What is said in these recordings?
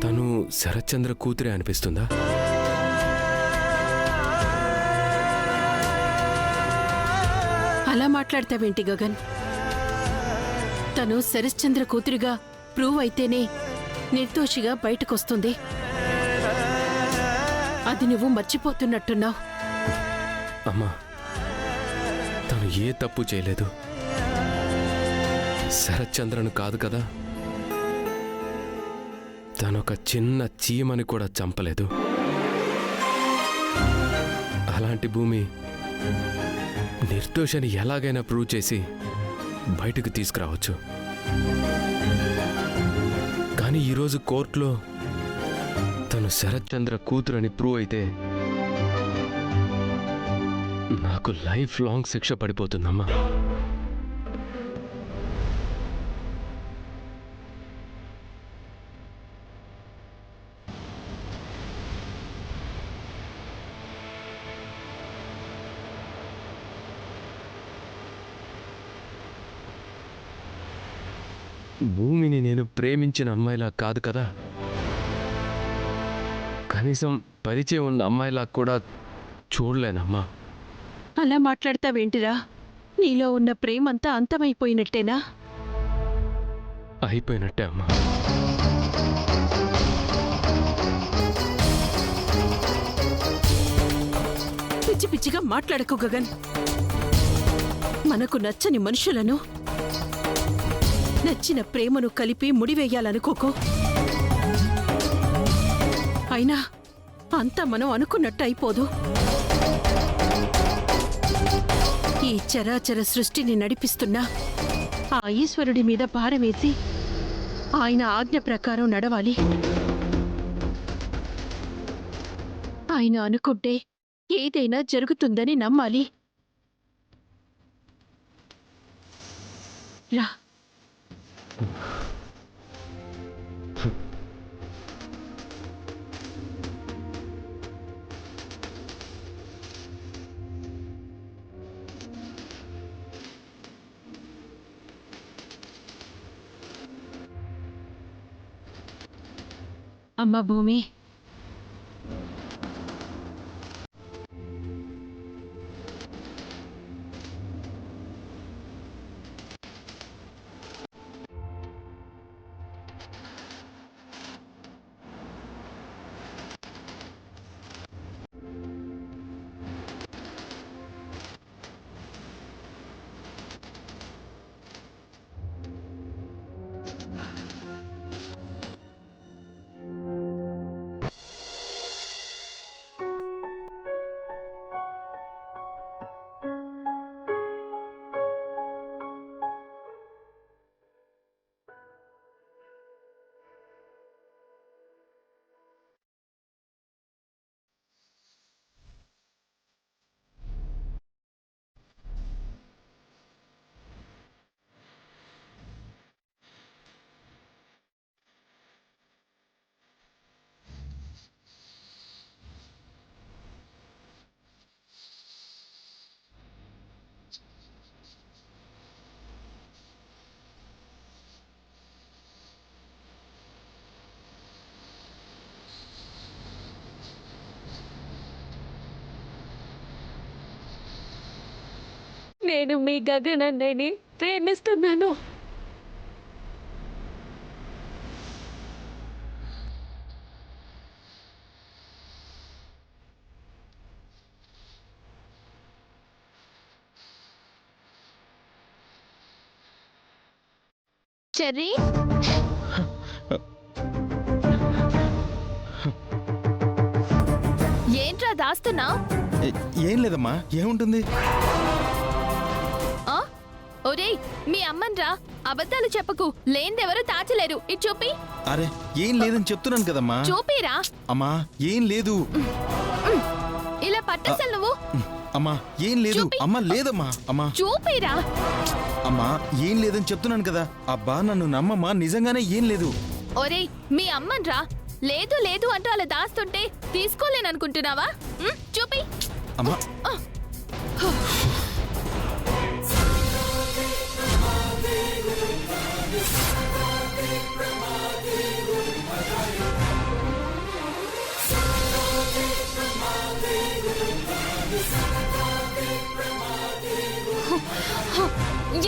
తను శరత్చంద్ర కూతురే అనిపిస్తుందా? అలా మాట్లాడతావేంటి గగన్? తను శరత్చంద్ర కూతురిగా ప్రూవ్ అయితేనే నిర్దోషిగా బయటకొస్తుంది. అది నువ్వు మర్చిపోతున్నట్టున్నావు. అమ్మా, తను ఏ తప్పు చేయలేదు. శరత్చంద్రను కాదు కదా, తనొక చిన్న చీమని కూడా చంపలేదు. అలాంటి భూమి నిర్దోషని ఎలాగైనా ప్రూవ్ చేసి బయటకు తీసుకురావచ్చు. కానీ ఈరోజు కోర్టులో తను శరత్చంద్ర కూతురని ప్రూవ్ అయితే నాకు లైఫ్ లాంగ్ శిక్ష పడిపోతుందమ్మా. భూమిని నేను ప్రేమించిన అమ్మాయిలా కాదు కదా, కనీసం పరిచయం ఉన్న అమ్మాయిలా కూడా చూడలేనమ్మా. అలా మాట్లాడతావేంటిరా? నీలో ఉన్న ప్రేమంతా అంతమైపోయినట్టేనా? అయిపోయినట్టే అమ్మా. పిచ్చి పిచ్చిగా మాట్లాడకు గగన్. మనకు నచ్చని మనుషులను నచ్చిన ప్రేమను కలిపి ముడివేయాలనుకోకో. అయినా అంతా మనం అనుకున్నట్టు అయిపోదు. ఈ చరాచర సృష్టిని నడిపిస్తున్నా ఆ ఈశ్వరుడి మీద భారమేసి ఆయన ఆజ్ఞ ప్రకారం నడవాలి. ఆయన అనుకుంటే ఏదైనా జరుగుతుందని నమ్మాలి. రా. అమ్మ భూమి, నేను మీ గగన్ అన్నయ్యని ప్రేమిస్తున్నాను. చెర్రీ, ఏంట్రా దాస్తున్నావు? ఏం లేదమ్మా, ఏముంటుంది? ఒరేయ్, మీ అమ్మన్రా, అబద్ధాలు చెప్పకు. లేందెవరూ తాచలేరు. ఇది చూపి. అరే ఏం లేదని చెప్తున్నాను కదమ్మా. చూపిరా. అమ్మా ఏం లేదు. ఇలా పట్టేసలు నువ్వు. అమ్మా ఏం లేదు. అమ్మా లేదమ్మా. అమ్మా చూపిరా. అమ్మా ఏం లేదని చెప్తున్నాను కదా. అబ్బా నన్ను నమ్మమ్మా, నిజంగానే ఏం లేదు. ఒరేయ్, మీ అమ్మన్రా, లేదు లేదు అంటూ అలా దాస్తుంటే తీసుకోలేననుకుంటున్నావా? చూపి. అమ్మా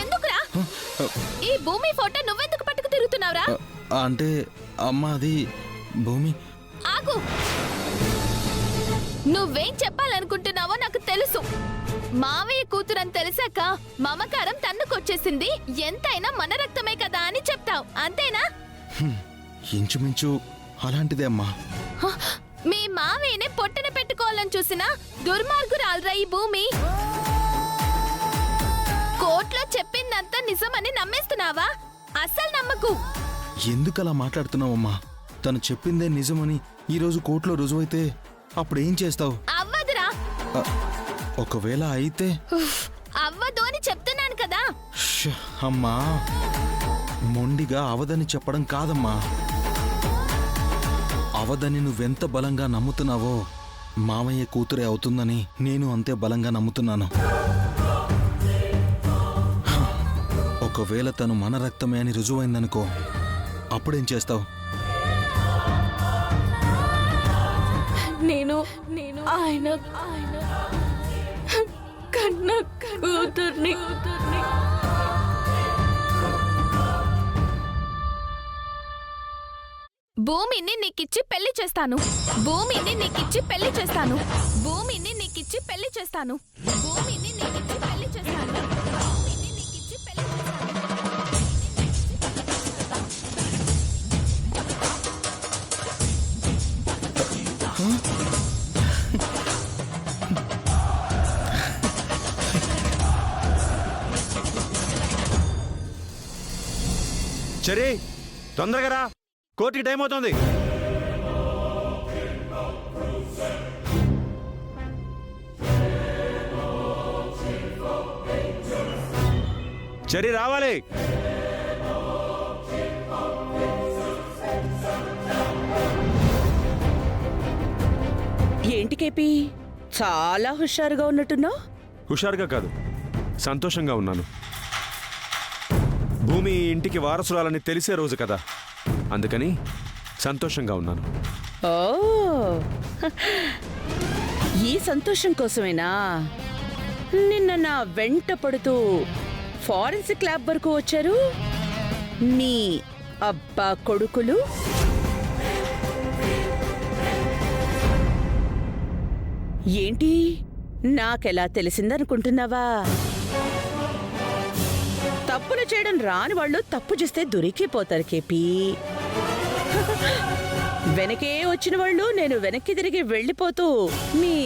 ఎందుకురా ఈ భూమి ఫోటో నువ్వెందుకు పట్టుకు తిరుగుతున్నావురా? అంటే అమ్మా అది భూమి. ఆగు, నువ్వేం చెప్పాలనుకుంటున్నావో నాకు తెలుసు. మావయ్య కూతురని తెలిసాక మమకారం తన్నుకొచ్చేసింది. ఎంతైనా మన రక్తమే కదా అని చెప్తావు, అంతేనా? ఇంచుమించు అలాంటిదే అమ్మా. హ, మీ మావయ్యనే పొట్టన పెట్టుకోవాలని చూసినా దుర్మార్గురాల్రా ఈ భూమి. కోర్టులో చెప్పిందంతా నిజమని నమ్మేస్తున్నావా? అస్సలు నమ్మకు. ఎందుకు అలా మాట్లాడుతున్నావమ్మా? తను చెప్పిందే నిజమని ఈరోజు కోర్టులో రుజువైతే అప్పుడేం చేస్తావు? అవ్వదురా. ఒకవేళ అయితే? అవ్వదు అని చెప్తున్నాను కదా. అమ్మా, మొండిగా అవదని చెప్పడం కాదమ్మా. అవదని నువ్వెంత బలంగా నమ్ముతున్నావో మామయ్య కూతురే అవుతుందని నేను అంతే బలంగా నమ్ముతున్నాను. ఒకవేళ తను మన రక్తమే అని రుజువైందనుకో, అప్పుడేం చేస్తావు? నేను ఆయన కన్న కూతుర్ని. భూమిని నీకిచ్చి పెళ్లి చేస్తాను. భూమిని నీకిచ్చి పెళ్లి చేస్తాను. భూమిని నీకిచ్చి పెళ్లి చేస్తాను. భూమిని నీకిచ్చి పెళ్లి చేస్తాను. భూమిని నీకిచ్చి పెళ్లి చేస్తాను. సరే, తొందరగా రా, కోర్టుకి టైం అవుతుంది. చరి రావాలి. ఏంటి కేపీ, చాలా హుషారుగా ఉన్నట్టున్నావు? హుషారుగా కాదు, సంతోషంగా ఉన్నాను. భూమి ఈ ఇంటికి వారసురాలని తెలిసే రోజు కదా, అందుకని సంతోషంగా ఉన్నాను. ఓ, ఈ సంతోషం కోసమేనా నిన్న నా వెంట పడుతూ ఫారెన్సిక్ ల్యాబ్ వరకు వచ్చారు మీ అబ్బా కొడుకులు? ఏంటి, నాకెలా తెలిసిందనుకుంటున్నావా? తప్పులు చేయడం రాని వాళ్ళు తప్పు చేస్తే దొరికిపోతారు కేపీ. వెనకే వచ్చిన వాళ్ళు నేను వెనక్కి తిరిగి వెళ్ళిపోతూ మీ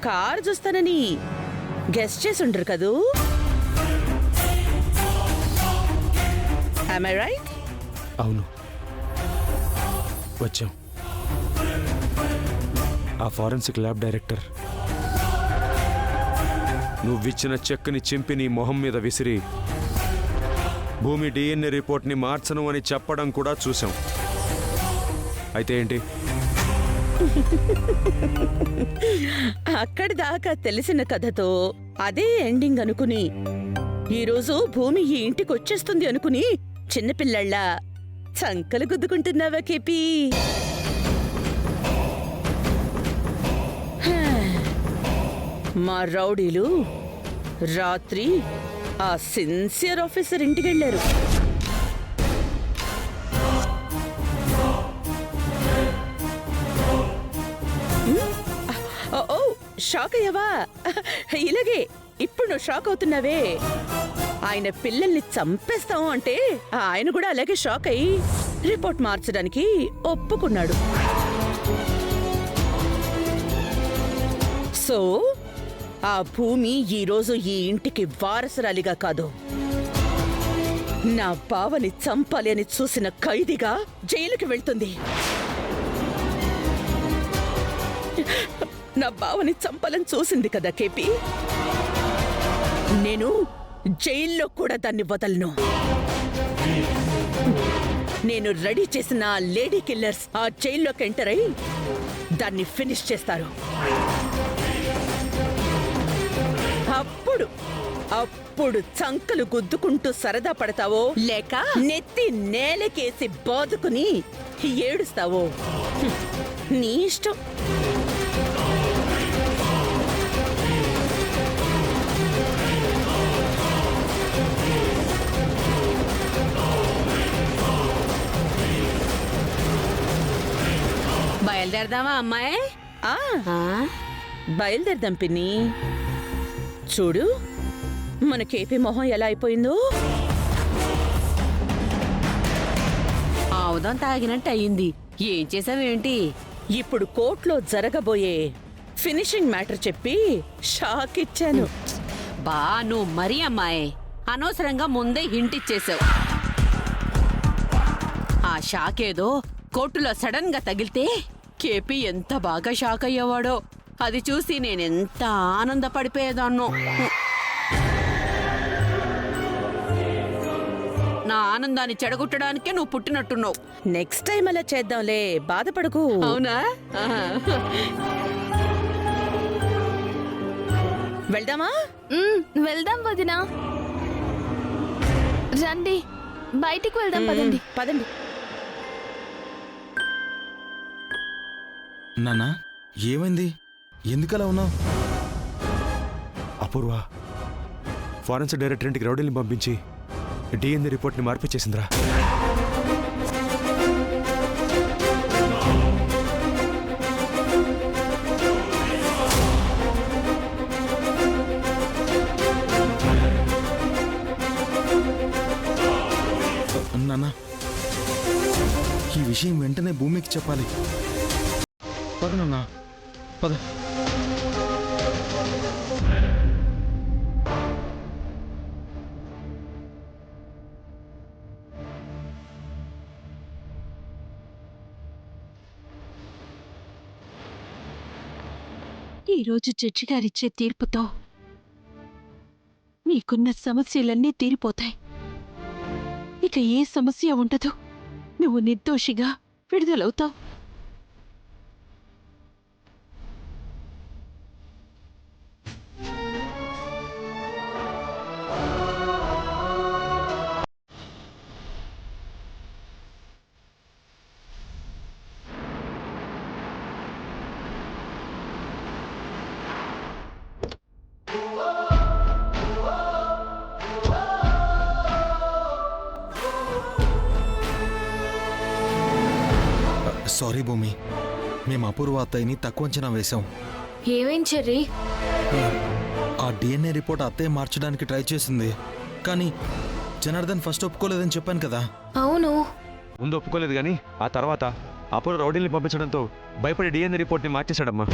కారు చూస్తానని గెస్ట్ చేసి ఉండరు కదూ? Am I right? అవును, వచ్చాం. ఆ ఫారెన్సిక్ ల్యాబ్ డైరెక్టర్ నువ్విచ్చిన చెక్కుని చింపి నీ మొహం మీద విసిరి భూమి డిఎన్ఏ రిపోర్ట్ని మార్చను అని చెప్పడం కూడా చూసాం. అయితే ఏంటి? అక్కడి దాకా తెలిసిన కథతో అదే ఎండింగ్ అనుకుని ఈరోజు భూమి ఈ ఇంటికి వచ్చేస్తుంది అనుకుని చిన్నపిల్లళ్ళ చంకలు గుద్దుకుంటున్నావా కేపీ? మా రౌడీలు రాత్రి ఆ సిన్సియర్ ఆఫీసర్ ఇంటికెళ్లారు. ఓ, షాక్ అయ్యావా? ఇలాగే ఇప్పుడు నువ్వు షాక్ అవుతున్నావే. ఆయన పిల్లల్ని చంపేస్తాం అంటే ఆయన కూడా అలాగే షాక్ అయ్యి రిపోర్ట్ మార్చడానికి ఒప్పుకున్నాడు. సో ఆ భూమి ఈరోజు ఈ ఇంటికి వారసురాలిగా కాదు, నా బావని చంపాలి అని చూసిన ఖైదీగా జైలుకి వెళ్తుంది. నా బావని చంపాలని చూసింది కదా కేపీ, నేను జైల్లో కూడా దాన్ని వదలను. నేను రెడీ చేసిన లేడీ కిల్లర్స్ ఆ జైల్లోకి ఎంటర్ అయి దాన్ని ఫినిష్ చేస్తారు. అప్పుడు చంకలు గుద్దుకుంటూ సరదా పడతావో లేక నెత్తి నేలకేసి బాదుకుని ఏడుస్తావో నీ ఇష్టం. బయలుదేరదామా అమ్మాయి? ఆ ఆ? బయలుదేరదాం పిన్ని. చూడు మన కేపీ మొహం ఎలా అయిపోయిందో. ఆవుదం తాగినట్టు అయింది. ఏం చేసావేంటి? ఇప్పుడు కోర్టులో జరగబోయే ఫినిషింగ్ మ్యాటర్ చెప్పి షాక్ ఇచ్చాను. బా నువ్వు మరీ అమ్మాయి అనవసరంగా ముందే హింట్ ఇచ్చేసావు. ఆ షాక్ ఏదో కోర్టులో సడన్ గా తగిలితే కేపీ ఎంత బాగా షాక్ అయ్యేవాడో అది చూసి నేనెంత ఆనందపడిపోయేదాన్నో. నా ఆనందాన్ని చెడగొట్టడానికే నువ్వు పుట్టినట్టున్నావు. నెక్స్ట్ టైం అలా చేద్దాంలే, బాధపడకు. అవునా? ఆహా. వెళ్దామా? వెళ్దాం వదినా. రండి బయటికి వెళ్దాం పదండి. పదండి. నాన్నా ఏమైంది? ఎందుకలా ఉన్నావు? అపూర్వ ఫారెన్సిక్ డైరెక్టర్ ఇంటికి రౌడీని పంపించి డిఎన్ఏ రిపోర్ట్ని మార్పిచ్చేసిందిరా. నాన్నా ఈ విషయం వెంటనే భూమికి చెప్పాలి. పద నాన్నా పద. ఈరోజు జడ్జి గారిచ్చే తీర్పుతో నీకున్న సమస్యలన్నీ తీరిపోతాయి. ఇక ఏ సమస్య ఉండదు. నువ్వు నిర్దోషిగా విడుదలవుతావు. సారీ భూమి, మేము అపూర్వ అత్తయ్యని తక్కువ అంచనా వేశాం. ఏమేం చెర్రీ? ఆ డిఎన్ఏ రిపోర్ట్ అత్తయ్య మార్చడానికి ట్రై చేసింది, కానీ జనార్దన్ ఫస్ట్ ఒప్పుకోలేదని చెప్పాను కదా. అవును. ముందు ఒప్పుకోలేదు కానీ ఆ తర్వాత అపూర్వ రౌడీని పంపించడంతో భయపడి డిఎన్ఏ రిపోర్ట్ని మార్చేశాడమ్మా.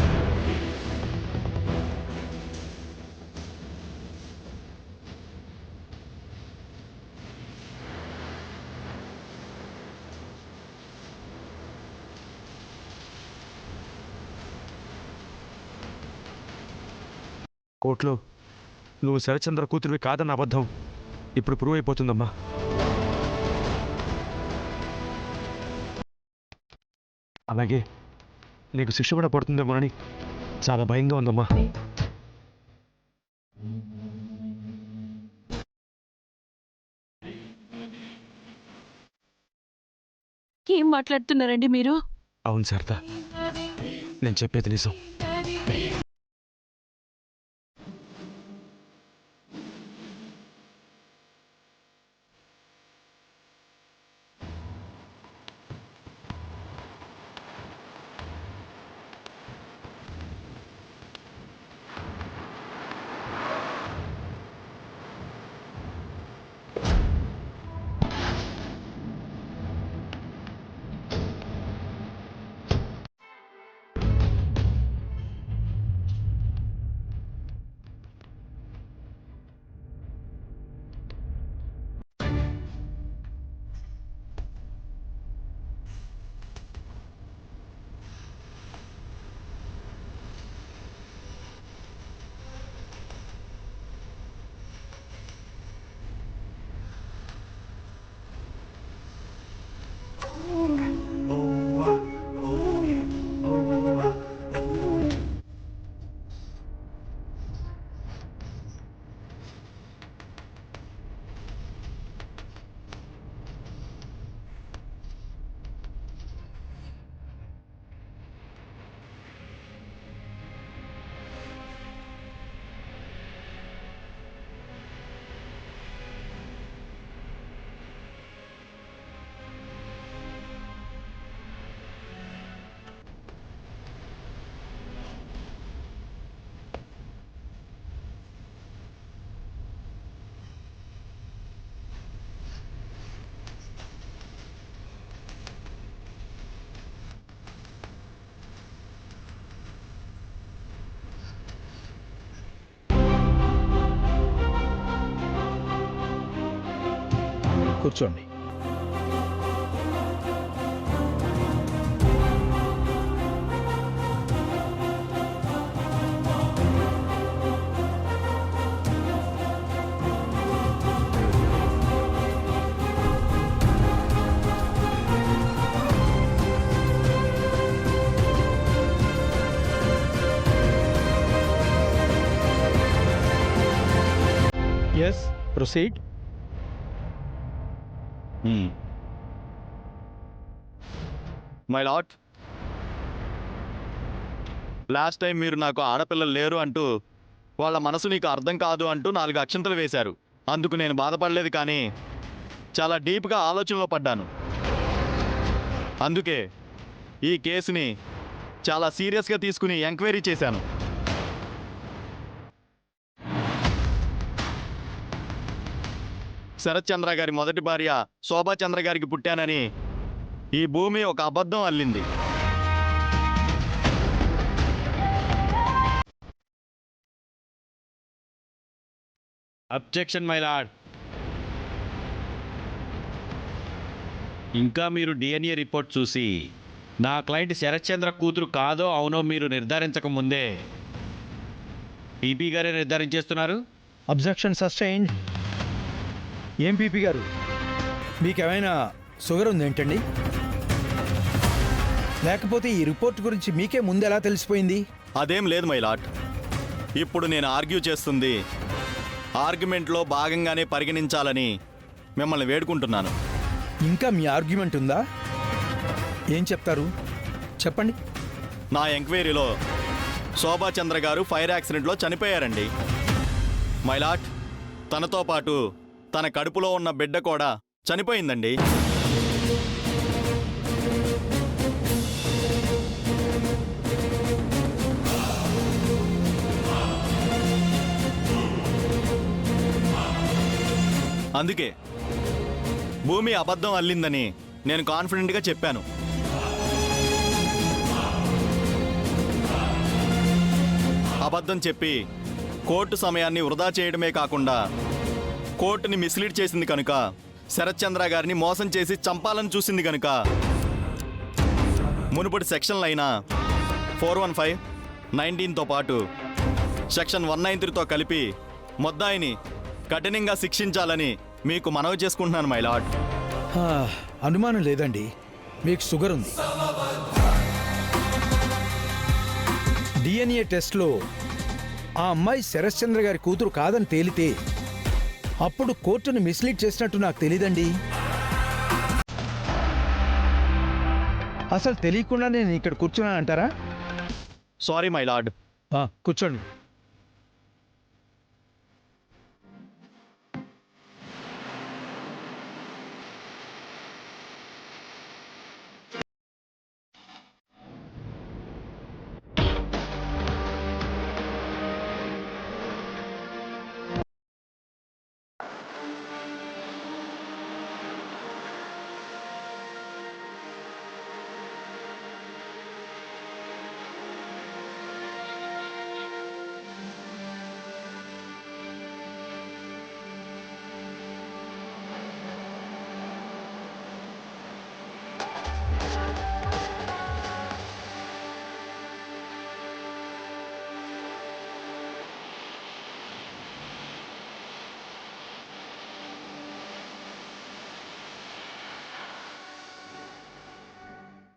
కోర్టులో నువ్వు శరత్చంద్ర కూతురివి కాదన్న అబద్ధం ఇప్పుడు ప్రూవ్ అయిపోతుందమ్మా. అలాగే నీకు శిక్ష కూడా పడుతుందేమోనని చాలా భయంగా ఉందమ్మా. ఏం మాట్లాడుతున్నారండి మీరు? అవును శారద, నేను చెప్పేది నిజం. కూర్చోండి. Yes, proceed. My lord, last time మీరు నాకు ఆడపిల్లలు లేరు అంటూ వాళ్ళ మనసు నీకు అర్థం కాదు అంటూ 4 అక్షంతలు వేశారు. అందుకు నేను బాధపడలేదు, కానీ చాలా డీప్గా ఆలోచనలో పడ్డాను. అందుకే ఈ కేసుని చాలా సీరియస్గా తీసుకుని ఎంక్వైరీ చేశాను. శరత్ చంద్ర గారి మొదటి భార్య శోభా చంద్ర గారికి పుట్టానని ఈ భూమి ఒక అబద్ధం అల్లింది. Objection my lord. ఇంకా మీరు డిఎన్ఏ రిపోర్ట్ చూసి నా క్లయింట్ శరత్చంద్ర కూతురు కాదో అవునో మీరు నిర్ధారించక ముందే పీపీ గారే నిర్ధారించేస్తున్నారు. Objection sustained. ఏం పీపీ గారు, మీకేమైనా షుగర్ ఉందేంటండి? లేకపోతే ఈ రిపోర్ట్ గురించి మీకే ముందు ఎలా తెలిసిపోయింది? అదేం లేదు మై లాట్. ఇప్పుడు నేను ఆర్గ్యూ చేస్తుంది ఆర్గ్యుమెంట్లో భాగంగానే పరిగణించాలని మిమ్మల్ని వేడుకుంటున్నాను. ఇంకా మీ ఆర్గ్యుమెంట్ ఉందా? ఏం చెప్తారు, చెప్పండి. నా ఎంక్వైరీలో శోభా చంద్ర గారు ఫైర్ యాక్సిడెంట్లో చనిపోయారండి. మై లాట్, తనతో పాటు తన కడుపులో ఉన్న బిడ్డ కూడా చనిపోయిందండి. అందుకే భూమి అబద్ధం అల్లిందని నేను కాన్ఫిడెంట్గా చెప్పాను. అబద్ధం చెప్పి కోర్టు సమయాన్ని వృధా చేయడమే కాకుండా కోర్టుని మిస్లీడ్ చేసింది కనుక, శరత్ చంద్ర గారిని మోసం చేసి చంపాలని చూసింది కనుక మునుపటి సెక్షన్లైన 415, 19తో పాటు సెక్షన్ 193తో కలిపి ముద్దాయిని కఠినంగా శిక్షించాలని మీకు మనవి చేసుకుంటున్నాను మై లార్డ్. అనుమానం లేదండి, మీకు షుగర్ ఉంది. డిఎన్ఏ టెస్ట్లో ఆ అమ్మాయి శరత్చంద్ర గారి కూతురు కాదని తేలితే అప్పుడు కోర్టును మిస్లీడ్ చేసినట్టు నాకు తెలీదండి. అసలు తెలియకుండా నేను ఇక్కడ కూర్చున్నాను అంటారా? Sorry my lord. కూర్చోండి.